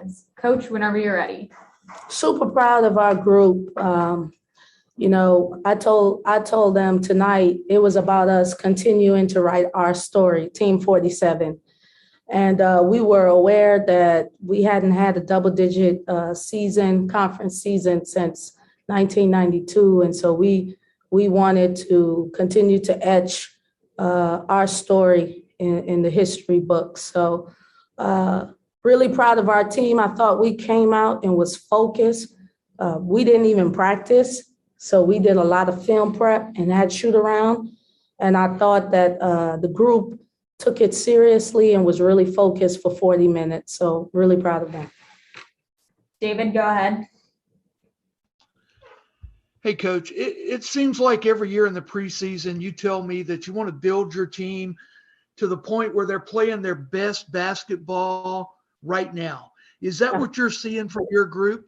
Collins. Coach, whenever you're ready. Super proud of our group. I told them tonight it was about us continuing to write our story, Team 47. And we were aware that we hadn't had a double-digit conference season since 1992. And so we wanted to continue to etch our story in the history books. So really proud of our team. I thought we came out and was focused. We didn't even practice. So we did a lot of film prep and had shoot around. And I thought that the group took it seriously and was really focused for 40 minutes. So really proud of them. David, go ahead. Hey, Coach, it seems like every year in the preseason, you tell me that you want to build your team to the point where they're playing their best basketball right now. Is that what you're seeing from your group?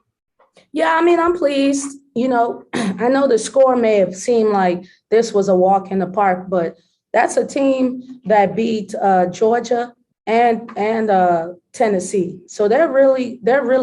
Yeah, I mean, I'm pleased. I know the score may have seemed like this was a walk in the park, but that's a team that beat Georgia and Tennessee. So they're really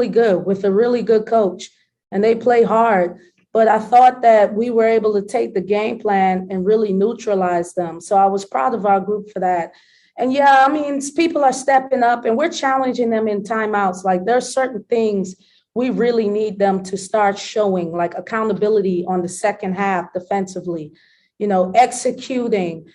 good with a really good coach, and they play hard. But I thought that we were able to take the game plan and really neutralize them. So I was proud of our group for that. And yeah, I mean, people are stepping up and we're challenging them in timeouts. Like there are certain things we really need them to start showing, like accountability on the second half defensively, executing,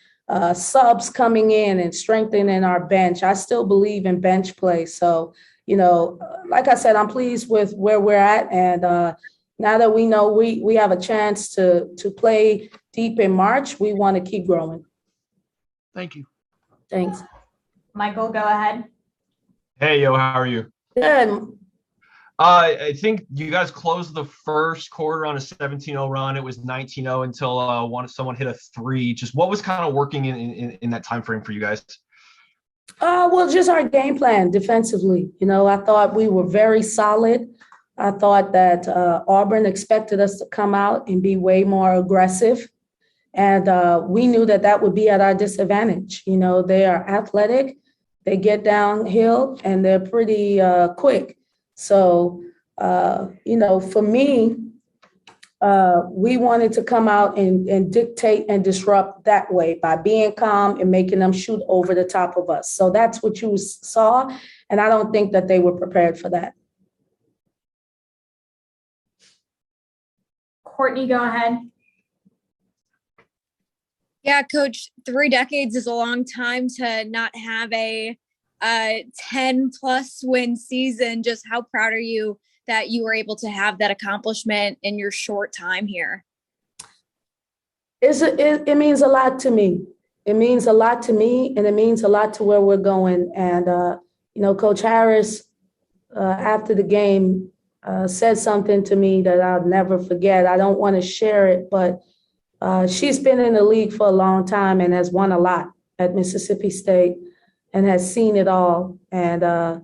subs coming in and strengthening our bench. I still believe in bench play. So, like I said, I'm pleased with where we're at. And now that we know we have a chance to play deep in March, we want to keep growing. Thank you. Thanks. Michael, go ahead. Hey, yo, how are you? Good. I think you guys closed the first quarter on a 17-0 run. It was 19-0 until someone hit a three. Just what was kind of working in that time frame for you guys? Well, just our game plan defensively. I thought we were very solid. I thought that Auburn expected us to come out and be way more aggressive. And we knew that would be at our disadvantage. They are athletic, they get downhill, and they're pretty quick. So, for me, we wanted to come out and dictate and disrupt that way by being calm and making them shoot over the top of us. So that's what you saw. And I don't think that they were prepared for that. Courtney, go ahead. Yeah, Coach, 3 decades is a long time to not have a 10-plus win season. Just how proud are you that you were able to have that accomplishment in your short time here? It means a lot to me. It means a lot to me, and it means a lot to where we're going. And, Coach Harris, after the game, said something to me that I'll never forget. I don't want to share it, but she's been in the league for a long time and has won a lot at Mississippi State and has seen it all. And,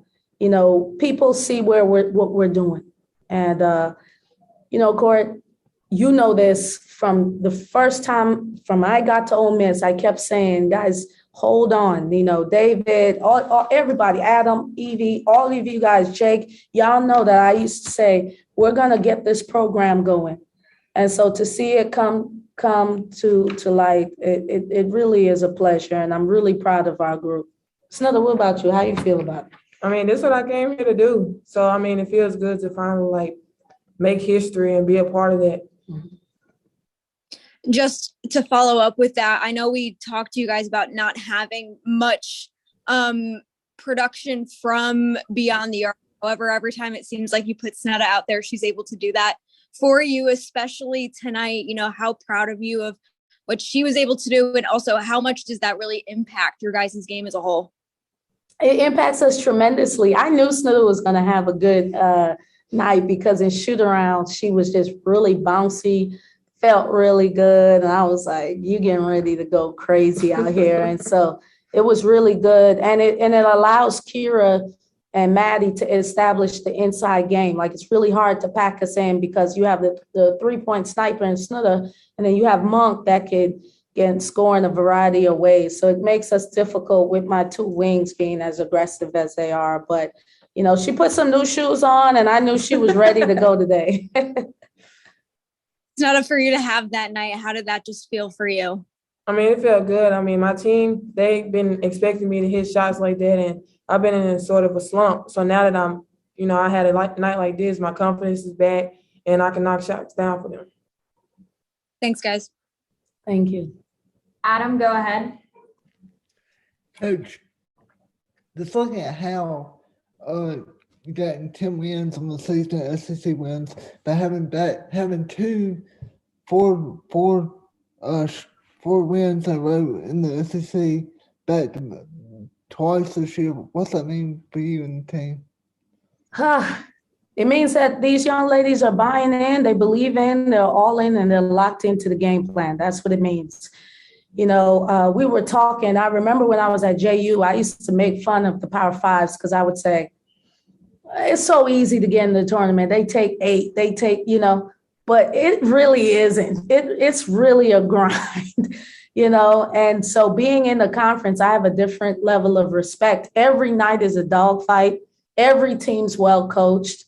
people see what we're doing. And, Court, this from the first time from I got to Ole Miss, I kept saying, guys, hold on. David, everybody, Adam, Evie, all of you guys, Jake, y'all know that I used to say, we're going to get this program going. And so to see it come to light, it really is a pleasure. And I'm really proud of our group. Snudda, what about you? How you feel about it? I mean, this is what I came here to do. So, I mean, it feels good to finally, make history and be a part of that. Just to follow up with that, I know we talked to you guys about not having much production from beyond the arc. However, every time it seems like you put Snudda out there, she's able to do that for you, especially tonight. How proud of you of what she was able to do, and also how much does that really impact your guys' game as a whole? It impacts us tremendously. I knew Snudda was going to have a good night because in shoot around, she was just really bouncy, felt really good. And I was like, you getting ready to go crazy out here. And so it was really good. And it allows Kira and Maddie to establish the inside game. Like, it's really hard to pack us in because you have the 3-point sniper in Snudda, and then you have Monk that can score in a variety of ways. So it makes us difficult with my two wings being as aggressive as they are. But, you know, she put some new shoes on and I knew she was ready to go today. It's not for you to have that night. How did that just feel for you? I mean, it felt good. I mean, my team, they've been expecting me to hit shots like that, and I've been in a sort of a slump. So now that I had a night like this, my confidence is back, and I can knock shots down for them. Thanks, guys. Thank you. Adam, go ahead. Coach, just looking at how you got 10 wins on the season, SEC wins, but having four wins in a row in the SEC back twice this year. What's that mean for you and the team? It means that these young ladies are buying in, they believe in, they're all in, and they're locked into the game plan. That's what it means. You know, we were talking, I remember when I was at JU, I used to make fun of the Power Fives because I would say, it's so easy to get in the tournament. They take 8, but it really isn't. It's really a grind, and so being in the conference, I have a different level of respect. Every night is a dogfight. Every team's well coached.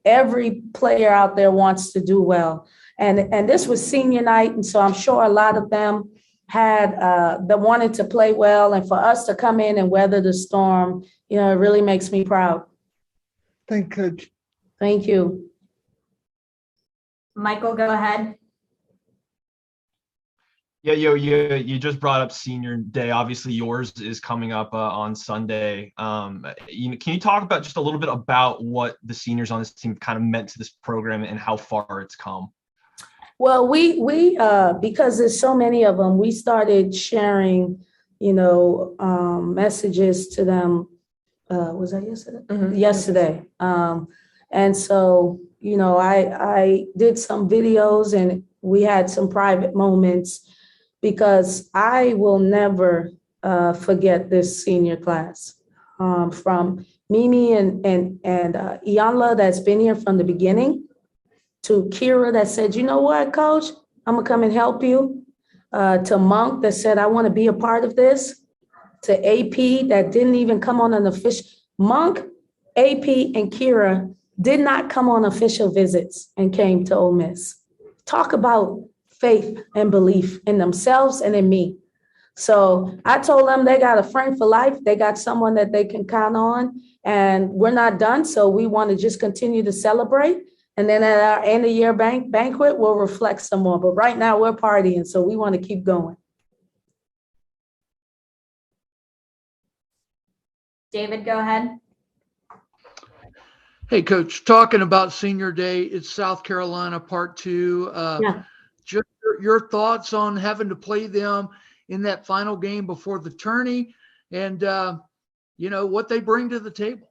Every player out there wants to do well. And this was senior night, and so I'm sure a lot of them that wanted to play well. And for us to come in and weather the storm, it really makes me proud. Thank you, Coach. Thank you. Michael, go ahead. Yeah, you just brought up senior day. Obviously, yours is coming up on Sunday. Can you talk about just a little bit about what the seniors on this team kind of meant to this program and how far it's come? Well, we because there's so many of them, we started sharing, messages to them. Was that yesterday? Mm-hmm. Yesterday. And so, I did some videos and we had some private moments because I will never forget this senior class. From Mimi and Iyanla that's been here from the beginning, to Kira that said, you know what, Coach, I'm gonna come and help you. To Monk that said, I wanna be a part of this. To AP that didn't even come on an official, Monk, AP, and Kira did not come on official visits and came to Ole Miss. Talk about faith and belief in themselves and in me. So I told them they got a friend for life. They got someone that they can count on, and we're not done. So we want to just continue to celebrate. And then at our end of year banquet, we'll reflect some more. But right now we're partying, so we want to keep going. David, go ahead. Hey, Coach, talking about senior day, it's South Carolina part 2. Yeah. Just your thoughts on having to play them in that final game before the tourney and, what they bring to the table.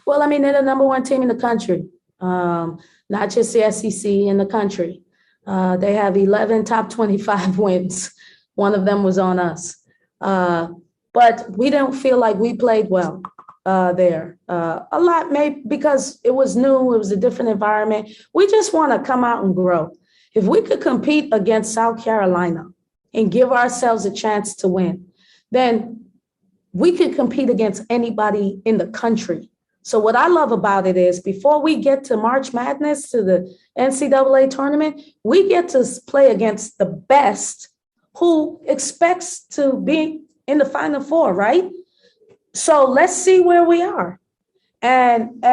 Well, I mean, they're the number 1 team in the country, not just the SEC, in the country. They have 11 top 25 wins. One of them was on us. But we don't feel like we played well there. A lot maybe because it was new, it was a different environment. We just want to come out and grow. If we could compete against South Carolina and give ourselves a chance to win, then we could compete against anybody in the country. So what I love about it is before we get to March Madness, to the NCAA tournament, we get to play against the best who expects to be in the Final Four, right? So let's see where we are. And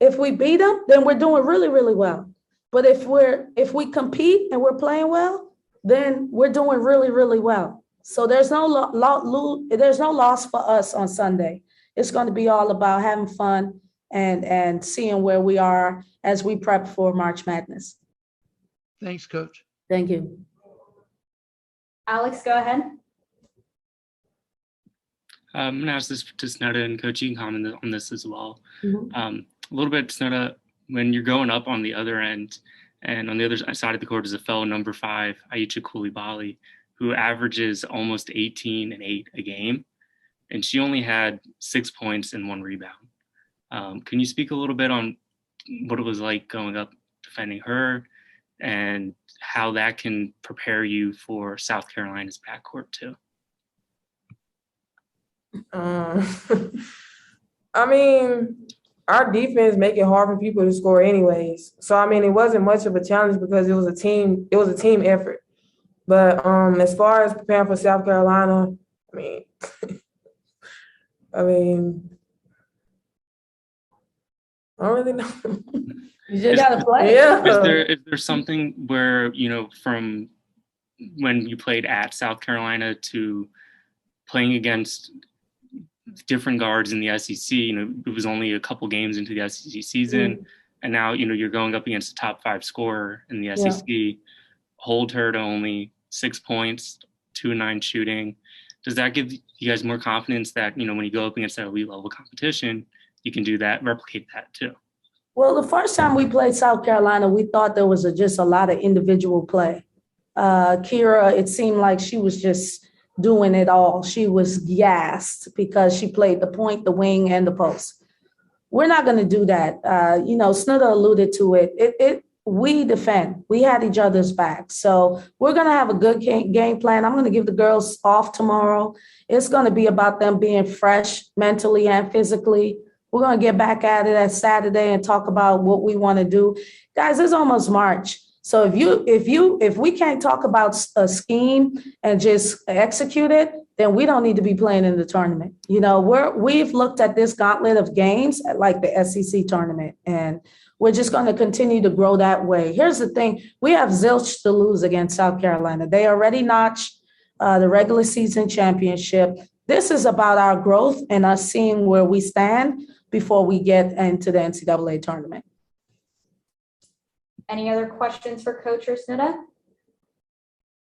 if we beat them, then we're doing really, really well. But if we compete and we're playing well, then we're doing really, really well. So there's no loss for us on Sunday. It's going to be all about having fun and seeing where we are as we prep for March Madness. Thanks, Coach. Thank you. Alex, go ahead. I'm going to ask this to Snudda, and Coach, you can comment on this as well. Mm-hmm. A little bit, Snudda, when you're going up on the other end, and on the other side of the court is a fellow number 5, Aisha Coulibaly, who averages almost 18 and 8 a game, and she only had 6 points and 1 rebound. Can you speak a little bit on what it was like going up defending her and how that can prepare you for South Carolina's backcourt too? I mean, our defense make it hard for people to score anyways. So I mean, it wasn't much of a challenge because it was a team effort. But as far as preparing for South Carolina, I mean, I don't really know. You just gotta play. Yeah. Is there something where, from when you played at South Carolina to playing against different guards in the SEC, it was only a couple games into the SEC season, and now, you're going up against a top 5 scorer in the SEC, hold her to only 6 points, 2-9 shooting. Does that give you guys more confidence that, when you go up against that elite level competition, you can do that, replicate that too? Well, the first time we played South Carolina, we thought there was just a lot of individual play. Kira, it seemed like she was just doing it all. She was gassed because she played the point, the wing, and the post. We're not going to do that. Snudda alluded to it. We defend. We had each other's back. So we're going to have a good game plan. I'm going to give the girls off tomorrow. It's going to be about them being fresh mentally and physically. We're going to get back at it at Saturday and talk about what we want to do. Guys, it's almost March. So if we can't talk about a scheme and just execute it, then we don't need to be playing in the tournament. We've looked at this gauntlet of games like the SEC tournament, and we're just going to continue to grow that way. Here's the thing. We have zilch to lose against South Carolina. They already notched the regular season championship. This is about our growth and us seeing where we stand before we get into the NCAA tournament. Any other questions for Coach or Snudda?